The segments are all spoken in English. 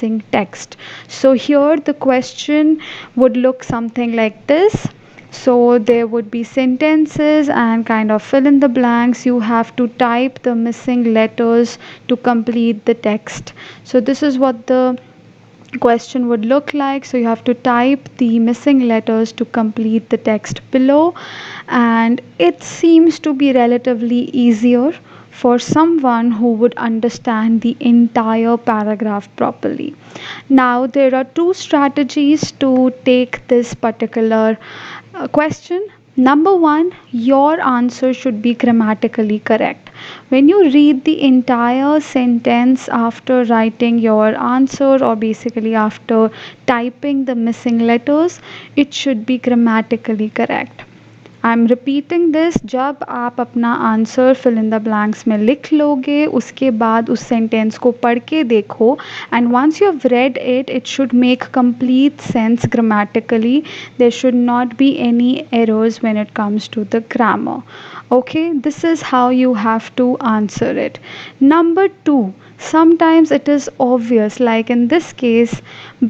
missing text. So here the question would look something like this. So there would be sentences and kind of fill in the blanks. You have to type the missing letters to complete the text. So this is what the question would look like. So you have to type the missing letters to complete the text below, and it seems to be relatively easier for someone who would understand the entire paragraph properly. Now there are two strategies to take this particular question. Number one, your answer should be grammatically correct. When you read the entire sentence after writing your answer, or basically after typing the missing letters, it should be grammatically correct. I am repeating this, जब आप अपना answer fill in the blanks में लिख लोगे उसके बाद उस sentence को पढ़ के देखो, and once you have read it, it should make complete sense grammatically. There should not be any errors when it comes to the grammar. Okay, this is how you have to answer it. Number two, sometimes it is obvious, like in this case,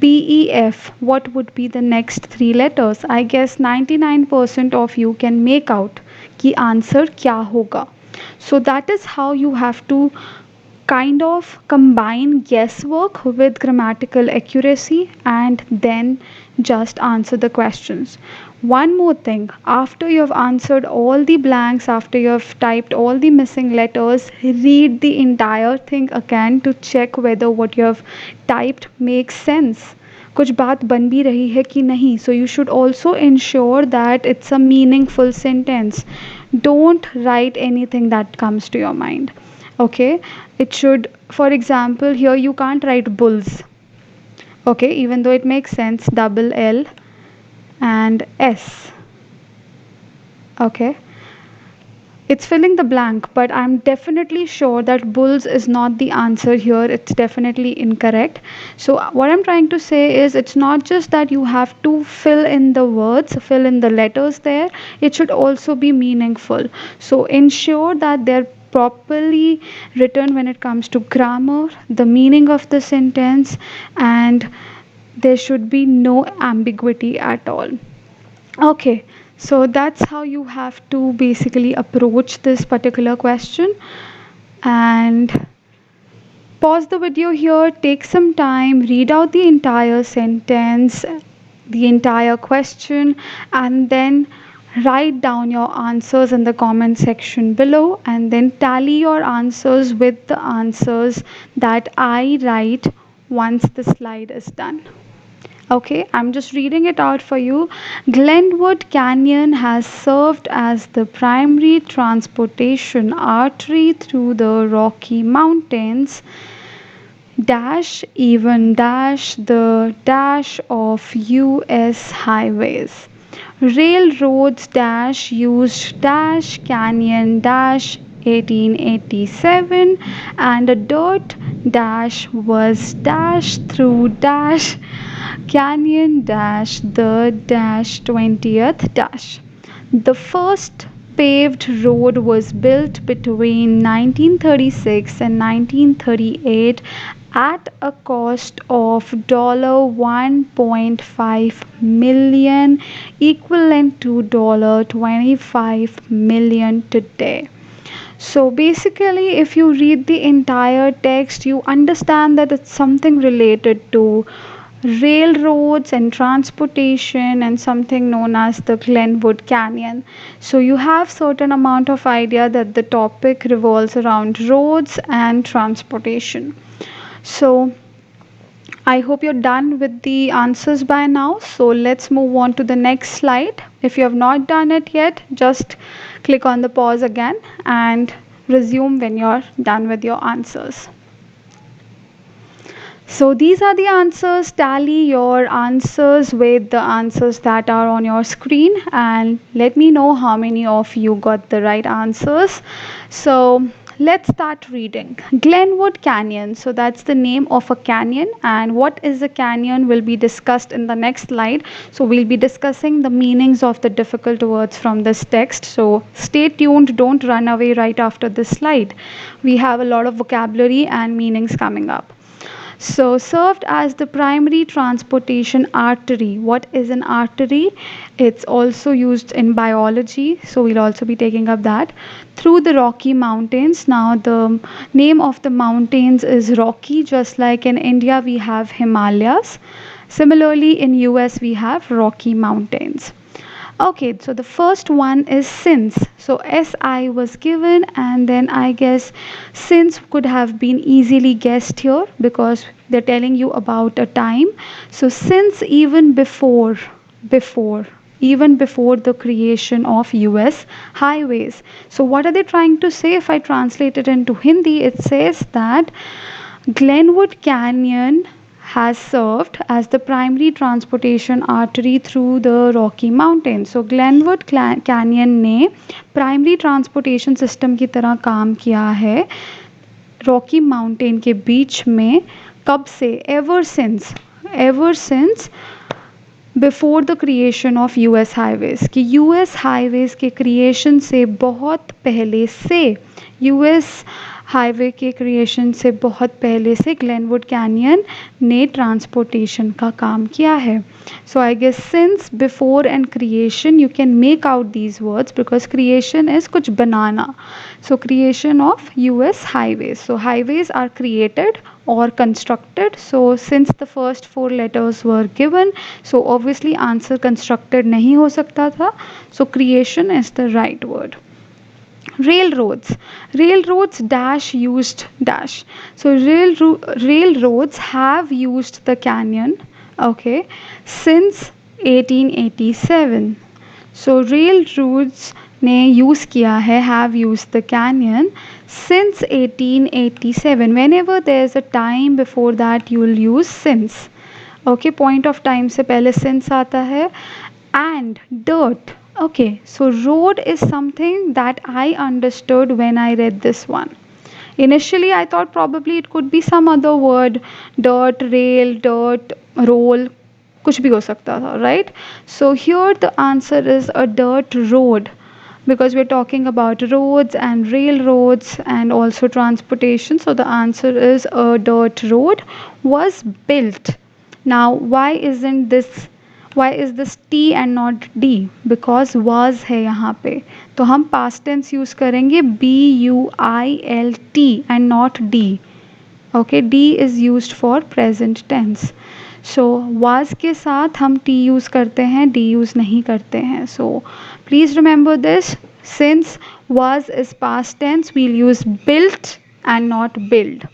BEF. What would be the next three letters? I guess 99% of you can make out कि answer क्या होगा. So that is how you have to kind of combine guesswork with grammatical accuracy and then just answer the questions. One more thing, after you have answered all the blanks, after you have typed all the missing letters, read the entire thing again to check whether what you have typed makes sense. कुछ बात बन भी रही है कि नहीं. So you should also ensure that it's a meaningful sentence. Don't write anything that comes to your mind. Okay, it should, for example, here you can't write bulls. Okay, even though it makes sense, double L and S. Okay, it's filling the blank, but I'm definitely sure that bulls is not the answer here. It's definitely incorrect. So what I'm trying to say is, it's not just that you have to fill in the words, fill in the letters there, it should also be meaningful. So ensure that they're properly written when it comes to grammar, the meaning of the sentence, and there should be no ambiguity at all. Okay, so that's how you have to basically approach this particular question. And pause the video here, take some time, read out the entire sentence, the entire question, and then write down your answers in the comment section below, and then tally your answers with the answers that I write once the slide is done. Okay, I'm just reading it out for you. Glenwood Canyon has served as the primary transportation artery through the Rocky Mountains dash even dash the dash of US highways. Railroads dash used dash canyon dash 1887, and a dirt dash was dashed through dash canyon dash the dash 20th dash. The first paved road was built between 1936 and 1938 at a cost of $1.5 million, equivalent to $25 million today. So basically, if you read the entire text, you understand that it's something related to railroads and transportation and something known as the Glenwood Canyon. So you have certain amount of idea that the topic revolves around roads and transportation. So I hope you're done with the answers by now. So let's move on to the next slide. If you have not done it yet, just click on the pause again and resume when you're done with your answers. So these are the answers. Tally your answers with the answers that are on your screen and let me know how many of you got the right answers. So let's start reading. Glenwood Canyon. So that's the name of a canyon, and what is a canyon will be discussed in the next slide. So we'll be discussing the meanings of the difficult words from this text. So stay tuned, don't run away right after this slide. We have a lot of vocabulary and meanings coming up. So, served as the primary transportation artery. What is an artery? It's also used in biology, so we'll also be taking up that. Through the Rocky Mountains. Now, the name of the mountains is Rocky, just like in India we have Himalayas. Similarly, in US we have Rocky Mountains. Okay, so the first one is since. So SI was given, and then I guess since could have been easily guessed here because they're telling you about a time. So since even before the creation of US highways. So what are they trying to say? If I translate it into Hindi, it says that Glenwood Canyon has served as the primary transportation artery through the Rocky Mountains. So Glenwood Canyon ने primary transportation system की तरह काम किया है Rocky mountain के बीच में कब से ever since before the creation of US highways कि यूएस हाईवेज़ के क्रिएशन से बहुत पहले से यूएस हाईवे के क्रिएशन से बहुत पहले से ग्लेनवुड कैनियन ने ट्रांसपोर्टेशन का काम किया है. So I guess since before and creation you can make out these words because creation is कुछ बनाना. So creation of US highways. So highways are created or constructed. So since the first four letters were given, so obviously answer constructed nahi ho sakta tha. So creation is the right word. Railroads dash used dash. So railroads have used the canyon, okay, since 1887. So railroads ने use किया है have used the canyon since 1887. Whenever there is a time before that you will use since. Okay, point of time से पहले since आता है. And dirt. Okay, so road is something that I understood when I read this one. Initially I thought probably it could be some other word, dirt, rail, dirt, roll, कुछ भी हो सकता था, right? So here the answer is a dirt road because we're talking about roads and railroads and also transportation. So the answer is a dirt road was built. Now why is this T and not D? Because was है यहाँ पे तो हम past tense use करेंगे BUILT and not D. Okay, D is used for present tense. So was के साथ हम T use करते हैं, डी यूज़ नहीं करते हैं. So please remember this. Since was is past tense we'll use built and not build.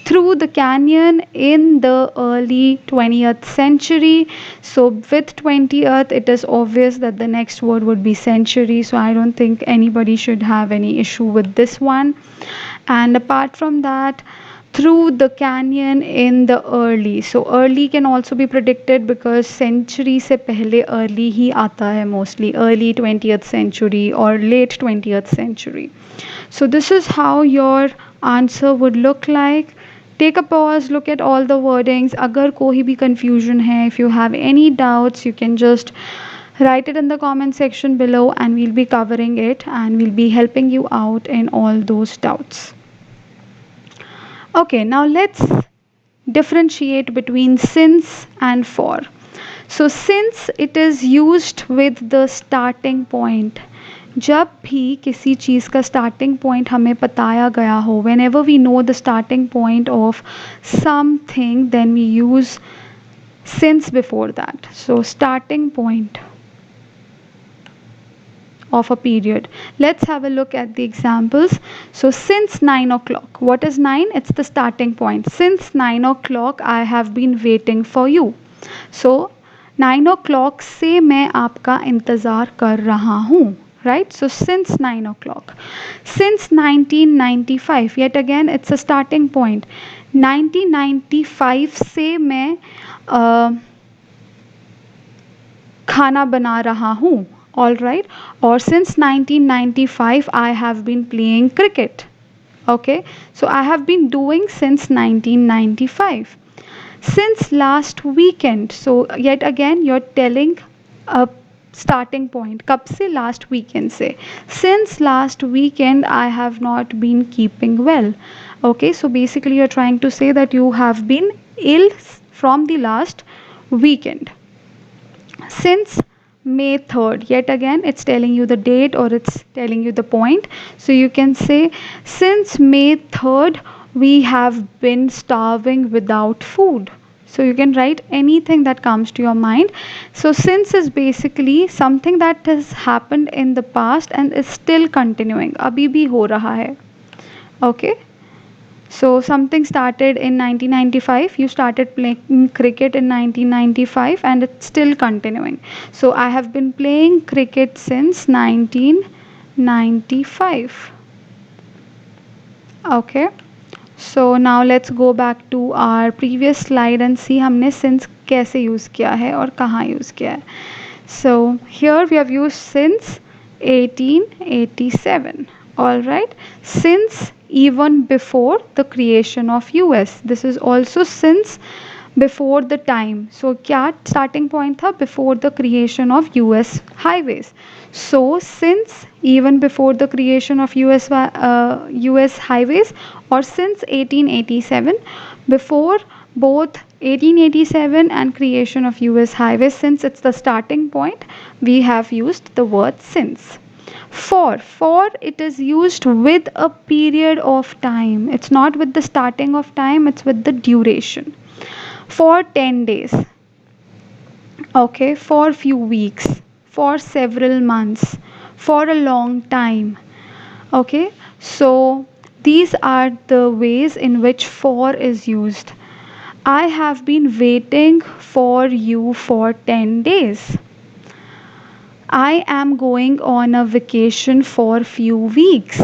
Through the canyon in the early 20th century. So with 20th it is obvious that the next word would be century, so I don't think anybody should have any issue with this one. And apart from that, through the canyon in the early. So early can also be predicted because century से पहले early ही आता है mostly, early 20th century or late 20th century. So this is how your answer would look like. Take a pause, look at all the wordings. अगर कोई भी confusion है, if you have any doubts, you can just write it in the comment section below and we'll be covering it and we'll be helping you out in all those doubts. Okay, now let's differentiate between since and for. So since it is used with the starting point. जब भी किसी चीज़ का starting point हमें बताया गया हो, whenever we know the starting point of something, then we use since before that. So starting point of a period. Let's have a look at the examples. So since 9 o'clock, what is 9? It's the starting point. Since 9 o'clock I have been waiting for you. So 9 o'clock से मैं आपका इंतज़ार कर रहा हूँ, right? So since 9 o'clock. Since 1995, yet again it's a starting point. 1995 से मैं खाना बना रहा हूँ, all right? Or since 1995 I have been playing cricket. Okay, so I have been doing since 1995. Since last weekend, so yet again you're telling a starting point. कब से? Last weekend से. Since last weekend I have not been keeping well. Okay, so basically you're trying to say that you have been ill from the last weekend. Since May 3rd, yet again it's telling you the date or it's telling you the point. So you can say, since May 3rd, we have been starving without food. So you can write anything that comes to your mind. So since is basically something that has happened in the past and is still continuing. अभी भी हो रहा है. Okay. So something started in 1995. You started playing cricket in 1995 and it's still continuing. So I have been playing cricket since 1995. Okay. So now let's go back to our previous slide and see हमने since कैसे use किया है और कहाँ use किया है. So here we have used since 1887. All right. Since even before the creation of US. This is also since before the time. So क्या starting point था? Before the creation of US highways. So since even before the creation of US highways, or since 1887, before both 1887 and creation of US highways, since it's the starting point, we have used the word since. For it is used with a period of time. It's not with the starting of time, it's with the duration. For 10 days. Okay, for few weeks, for several months, for a long time. Okay, so these are the ways in which for is used. I have been waiting for you for 10 days. I am going on a vacation for few weeks.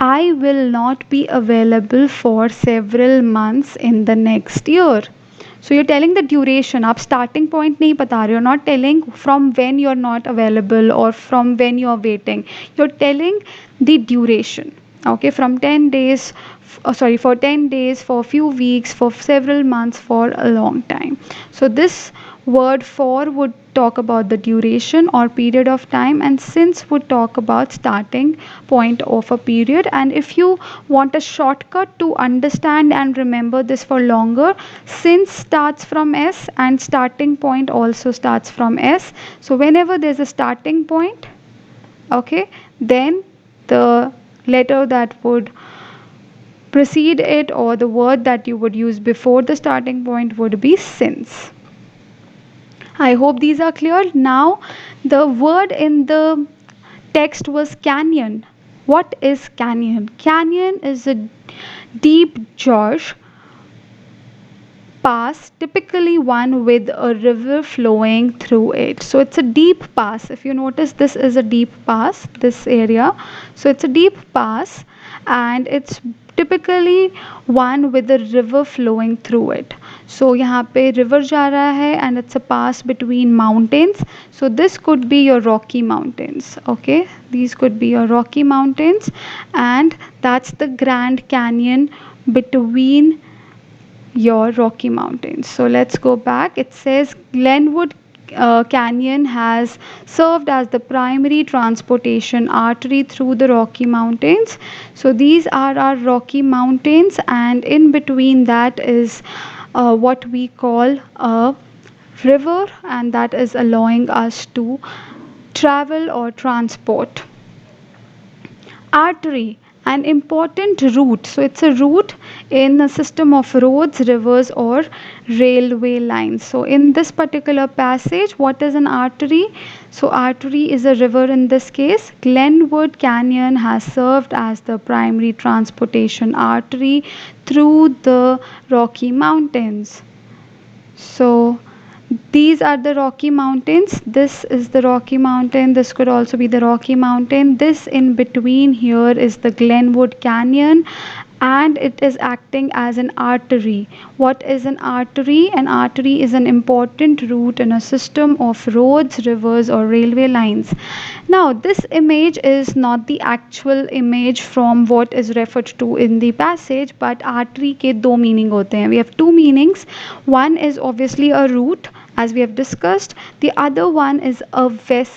I will not be available for several months in the next year. So you're telling the duration. आप starting point नहीं बता रहे. You're not telling from when you're not available or from when you're waiting. You're telling the duration. Okay, from 10 days, for 10 days, for a few weeks, for several months, for a long time. So this word for would talk about the duration or period of time, and since would talk about starting point of a period. And if you want a shortcut to understand and remember this for longer, since starts from S and starting point also starts from S. So whenever there's a starting point, okay, then the letter that would precede it or the word that you would use before the starting point would be since. I hope these are clear. Now the word in the text was canyon. What is canyon? Canyon is a deep gorge pass, typically one with a river flowing through it. So it's a deep pass. If you notice, this is a deep pass, this area. So it's a deep pass and it's typically one with a river flowing through it. So यहाँ पे river जा रहा है and it's a pass between mountains. So this could be your Rocky Mountains. Okay, these could be your Rocky Mountains, and that's the Grand Canyon between your Rocky Mountains. So let's go back. It says Glenwood Canyon has served as the primary transportation artery through the Rocky Mountains. So these are our Rocky Mountains, and in between that is what we call a river, and that is allowing us to travel or transport. Artery, an important route. So it's a route in a system of roads, rivers, or railway lines. So in this particular passage, what is an artery? So artery is a river in this case. Glenwood Canyon has served as the primary transportation artery through the Rocky Mountains. So these are the Rocky Mountains. This is the Rocky Mountain. This could also be the Rocky Mountain. This in between here is the Glenwood Canyon, and it is acting as an artery. What is an artery? An artery is an important route in a system of roads, rivers, or railway lines. Now this image is not the actual image from what is referred to in the passage, but artery के दो meaning होते हैं. We have two meanings. One is obviously a route, as we have discussed. The other one is a vessel